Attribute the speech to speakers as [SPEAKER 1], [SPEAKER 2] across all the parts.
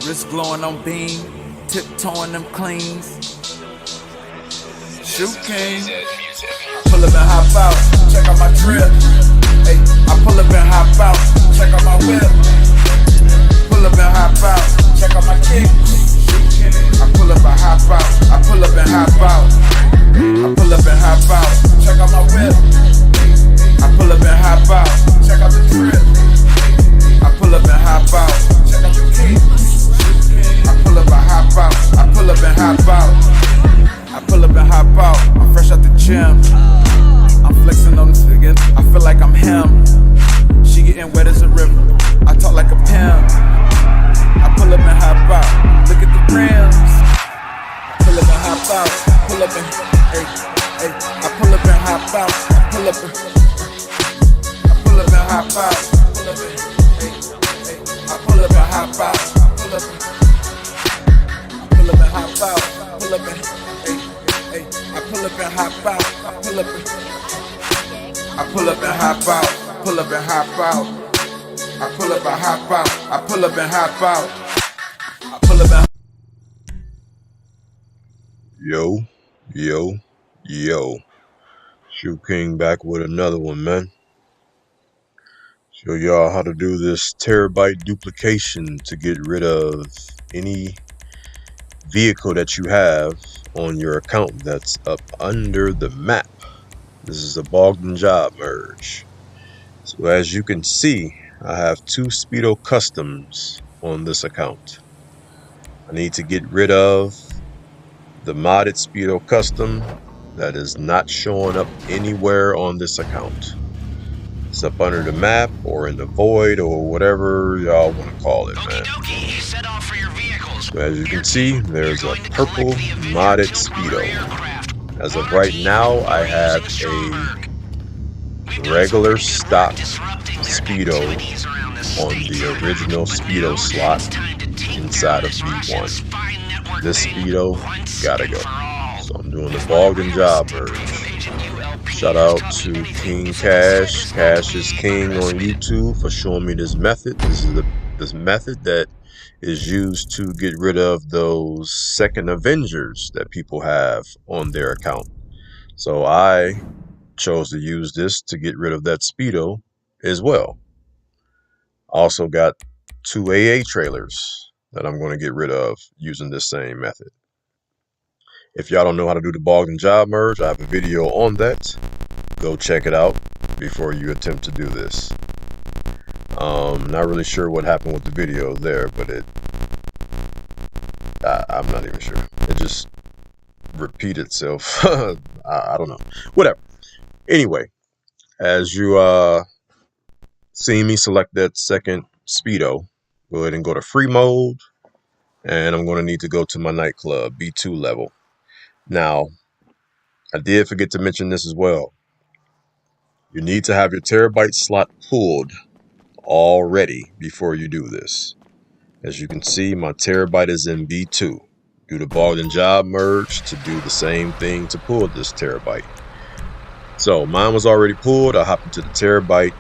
[SPEAKER 1] Wrist glowing on beam, tiptoeing them cleans. Shoot king. Pull up and hop out, check out my drip. Hey, I pull up and hop out, check out my whip. Pull up and hop out, check out my kick. I pull up and hop out, I pull up and hop out. I pull up and hop out, check out my whip. I pull up and hop out, check out the drip. I pull up and hop out, check out the kick. I pull up and hop out, I pull up and hop out. I pull up and hop out, I'm fresh out the gym. I'm flexing on this again, I feel like I'm him. She getting wet as a river, I talk like a pimp. I pull up and hop out, look at the rims. I pull up and hop out, pull up and, hey, hey. I pull up and hop out, I pull up and hop out, pull up and, hey, hey. I pull up and hop out, I pull up and hop out, pull up and, hey, hey. I pull up and hop out, I pull up and hop out, pull up and hop out. I pull up and hop out, I pull up and hop out. I pull up and
[SPEAKER 2] Yo. Shoe King back with another one, man. Show y'all how to do this terabyte duplication to get rid of any vehicle that you have on your account that's up under the map. This is a Bogdan job merge. So as you can see, I have 2 Speedo customs on this account. I need to get rid of the modded Speedo custom that is not showing up anywhere on this account. It's up under the map or in the void or whatever y'all want to call it, man. So as you can see, there's a purple modded Speedo. As of right now, I have a regular stock Speedo on the original Speedo slot inside of V1. This Speedo gotta go. So I'm doing the Bogdan job merge. Shout out to King Cash. Cash is King on YouTube for showing me this method. This is this method that is used to get rid of those second Avengers that people have on their account. So I chose to use this to get rid of that Speedo as well. Also got 2 AA trailers that I'm going to get rid of using this same method. If y'all don't know how to do the Bogdan job merge, I have a video on that. Go check it out before you attempt to do this. Not really sure what happened with the video there, but I'm not even sure. It just repeated itself. I don't know. Whatever. Anyway, as you see me select that second Speedo, go ahead and go to free mode, and I'm going to need to go to my nightclub B2 level. Now, I did forget to mention this as well. You need to have your terabyte slot pulled already before you do this. As you can see, my terabyte is in B2. Do the Bogdan job merge to do the same thing to pull this terabyte. So mine was already pulled. I hop into the terabyte,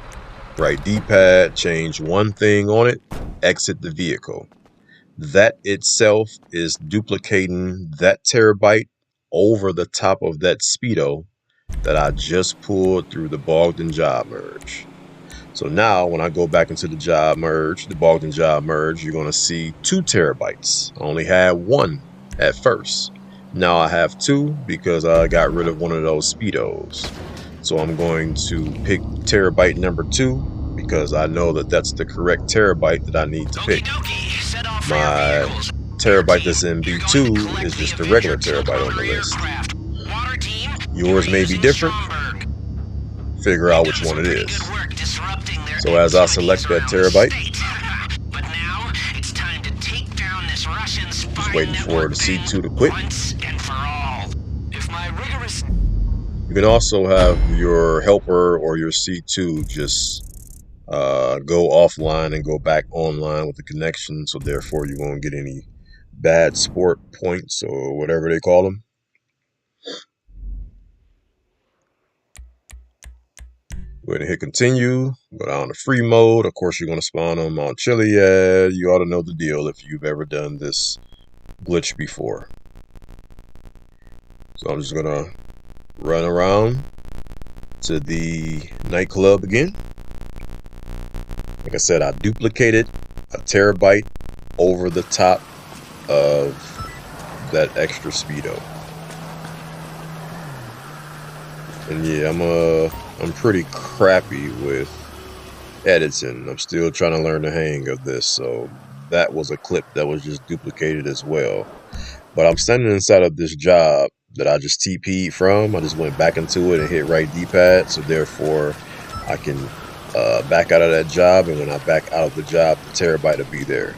[SPEAKER 2] right D-pad, change one thing on it, exit the vehicle. That itself is duplicating that terabyte over the top of that Speedo that I just pulled through the Bogdan job merge. So now when I go back into the job merge, the Bogdan job merge, you're going to see 2 terabytes. I only had 1 at first. Now I have 2 because I got rid of one of those Speedos. So I'm going to pick terabyte number 2 because I know that that's the correct terabyte that I need to pick. My terabyte that's in B2 is just a regular terabyte on the list. Yours may be different. Figure out which one it is. So as I select that terabyte, just waiting for the C2 to quit. You can also have your helper or your C2 just go offline and go back online with the connection, so therefore you won't get any bad sport points or whatever they call them. Go ahead and hit continue. Go down to free mode. Of course, you're going to spawn on Mount Chiliad. You ought to know the deal if you've ever done this glitch before. So I'm just going to run around to the nightclub again. Like I said, I duplicated a terabyte over the top of that extra speedo. And yeah, I'm pretty crappy with editing. I'm still trying to learn the hang of this, so that was a clip that was just duplicated as well. But I'm standing inside of this job that I just TP'd from. I just went back into it and hit right D-pad, so therefore I can back out of that job, and when I back out of the job, the terabyte will be there.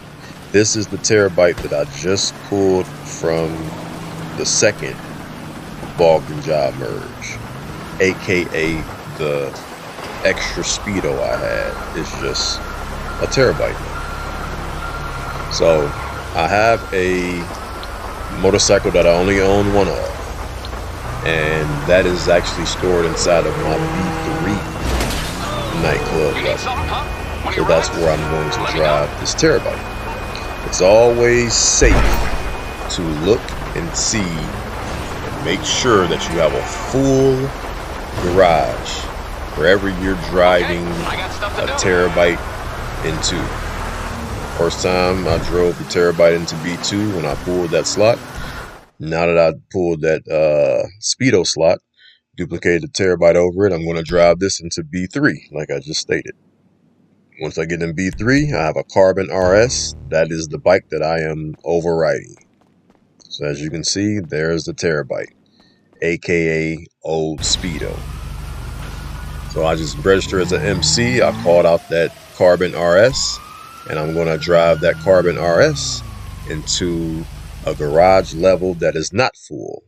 [SPEAKER 2] This is the terabyte that I just pulled from the second Bogdan job merge, aka the extra speedo I had is just a terabyte. So I have a motorcycle that I only own one of, and that is actually stored inside of my B3 nightclub level. So that's where I'm going to drive this terabyte. It's always safe to look and see and make sure that you have a full garage wherever you're driving a terabyte into. First time I drove the terabyte into B2 when I pulled that slot. Now that I pulled that speedo slot, duplicated the terabyte over it, I'm going to drive this into B3 like I just stated. Once I get in B3, I have a Carbon RS. That is the bike that I am overriding. So as you can see, there's the terabyte, aka old speedo. So I just registered as an MC. I called out that Carbon RS, and I'm going to drive that Carbon RS into a garage level that is not full.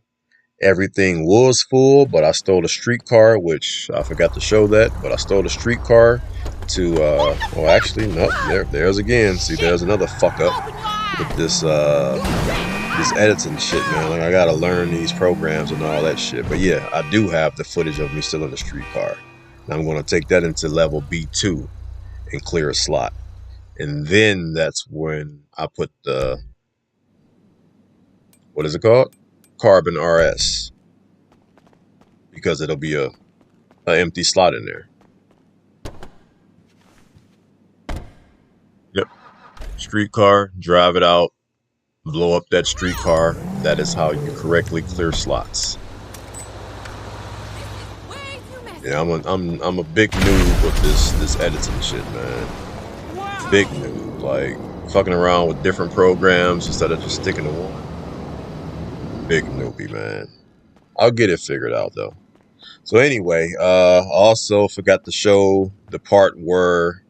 [SPEAKER 2] Everything was full, but I stole a streetcar, which I forgot to show that, but I stole a streetcar to, well, actually, no, there's again. See, there's another fuck up with this, this editing shit, man. Like, I gotta learn these programs and all that shit. But yeah, I do have the footage of me stealing the streetcar. And I'm gonna take that into level B2 and clear a slot. And then that's when I put the, what is it called? Carbon RS, because it'll be a empty slot in there. Yep. Streetcar, drive it out, blow up that streetcar. That is how you correctly clear slots. Yeah, I'm a big noob with this editing shit, man. Big noob, like fucking around with different programs instead of just sticking to one. Big newbie, man. I'll get it figured out though. So anyway, also forgot to show the part where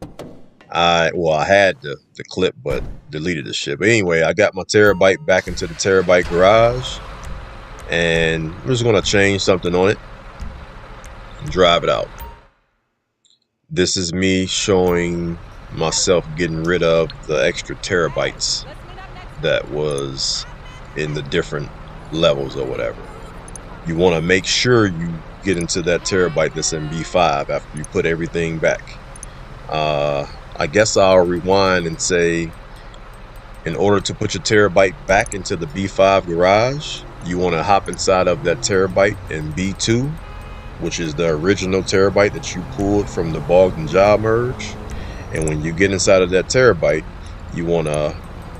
[SPEAKER 2] I had the clip but deleted the shit. But anyway, I got my terabyte back into the terabyte garage, and I'm just gonna change something on it and drive it out. This is me showing myself getting rid of the extra terabytes that was in the different levels or whatever. You want to make sure you get into that terabyte that's in B5 after you put everything back. I guess I'll rewind and say, in order to put your terabyte back into the B5 garage, you want to hop inside of that terabyte in B2, which is the original terabyte that you pulled from the Bogdan job merge. And when you get inside of that terabyte, you want to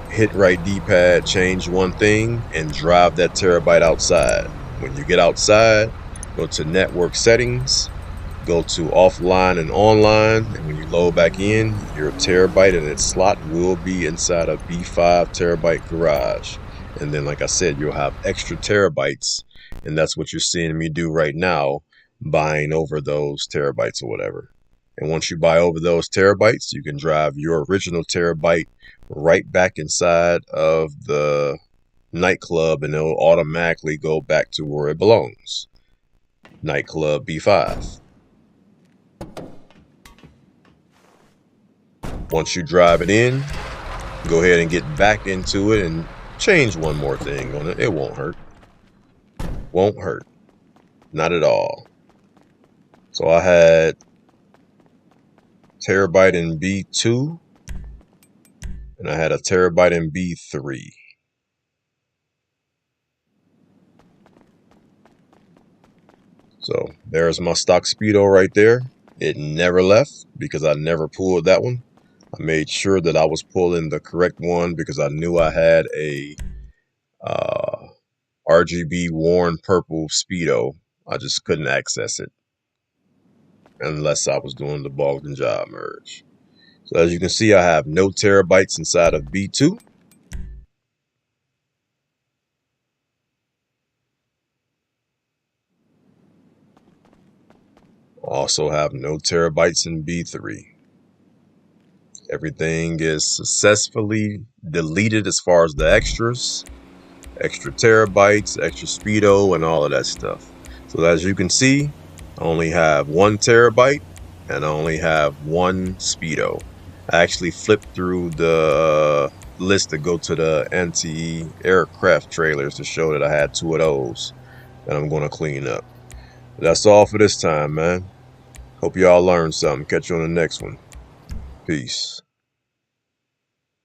[SPEAKER 2] hit right D-pad, change one thing, and drive that terabyte outside. When you get outside, go to network settings, go to offline and online, and when you load back in, your terabyte and its slot will be inside a B5 terabyte garage. And then, like I said, you'll have extra terabytes, and that's what you're seeing me do right now, buying over those terabytes or whatever. And once you buy over those terabytes, you can drive your original terabyte right back inside of the nightclub, and it'll automatically go back to where it belongs. Nightclub B5. Once you drive it in, go ahead and get back into it and change one more thing on it. It won't hurt. Won't hurt. Not at all. So I had Terrobyte in B2, and I had a Terrobyte in B3. So there's my stock speedo right there. It never left because I never pulled that one. I made sure that I was pulling the correct one because I knew I had a RGB worn purple speedo. I just couldn't access it unless I was doing the Bogdan job merge. So as you can see, I have no terabytes inside of B2. Also have no terabytes in B3. Everything is successfully deleted as far as the extras, extra terabytes, extra speedo, and all of that stuff. So as you can see, I only have 1 terabyte and I only have 1 speedo. I actually flipped through the list to go to the anti-aircraft trailers to show that I had 2 of those that I'm going to clean up. That's all for this time, man. Hope y'all learned something. Catch you on the next one. Peace.